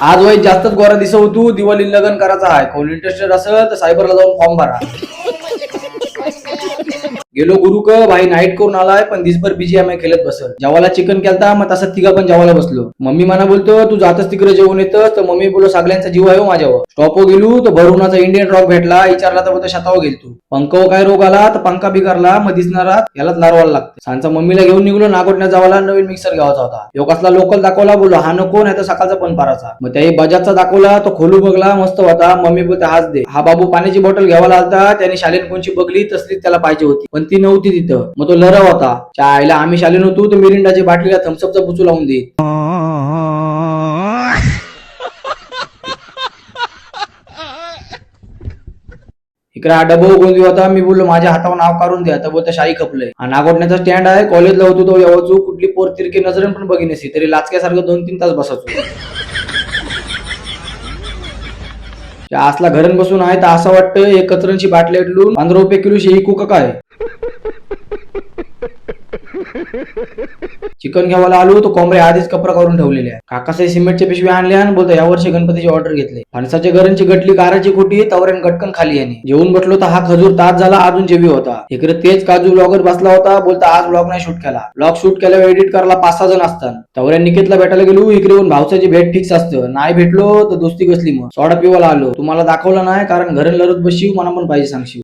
आज वय जास्तच गोरा दिसव तू, दिवाळी लग्न करायचा आहे. कोण इंटरेस्टेड असेल तर सायबरला जाऊन फॉर्म भरा. गेलो गुरु क भाई नाईट करून आलाय, पण दिसभर BGMI खेळत बसल. जेवायला चिकन केलता, मग तसं तिघा पण जेवायला बसलो. मम्मी मला बोलतो तू जातच तिकडे जेवून येतं, तर मम्मी बोलो सगळ्यांचा जीव आहे हो माझ्यावर. स्टॉपवर गेलो तर भरूनाचा इंडियन रॉक भेटला, विचारला तर बोलतो शताव गेलतो. पंखावर काय रोग आला तर पंखा बिगारला, मग दिसणारा यालाच लारवायला लागतं. सांचा मम्मीला घेऊन निघलो नागोटण्यात जावाला, नवीन मिक्सर घ्यायचा होता. यो कसला लोकल दाखवला, बोलो हा नको नाही तर सकाळचा पण पाराचा. मग त्याही बजाजचा दाखवला, तो खोलू बघला मस्त होता. मम्मी बोलते हाच दे. हा बाबू पाण्याची बॉटल घ्यायला आलता, त्याने शालेन कोणची बघली तसली त्याला पाहिजे होती, पण ती नव्हती तिथं. मग तो लरव होता. आईला आम्ही शालेन होतो तर मिरिंडाची बाटलीला थम्सअपचा बुचू लावून दे. इकडे हा डबो गोंदी होता. मी बोललो माझ्या हातावर नाव काढून द्या, तर बोलता शाही खपलंय. हा नागोटण्याचा स्टँड आहे, कॉलेजला होतो तो यावचू कुठली पोर तिरकी नजरेन पण बघी नसी, तरी लाचक्यासारखं 2-3 तास बसायचो. असला घरून बसून आहे तर असं वाटतं एक कचऱ्यांची बाटली उठलून 15 रुपये किलो शेही का काय. चिकन घ्यायला आलो तो कोंबडे आधीच कपडा करून ठेवलेले आहे. काकासाई सिमेंटचे पिशवी आणले आणि बोलतो यावर्षी गणपतीची ऑर्डर घेतले. फणसाच्या घरांची गटली काराची खोटी तवऱ्यान गटकन खाली याने जेवून बसलो तर हा खजूर तास झाला अजून जेवी होता. इकडे तेच काजू ब्लॉगर बसला होता, बोलता आज ब्लॉग नाही शूट केला. ब्लॉग शूट केल्यावर एडिट करायला 5-6 जण असतात. तवऱ्यान निकेतला भेटायला गेलो. इकडे येऊन भावसाची भेट फिक्स असतं, नाही भेटलो तर दोस्ती कसली. मग सोडा पिवायला आलो. तुम्हाला दाखवलं नाही कारण घरून लढत बसशीव, मला पण पाहिजे सांगशीव.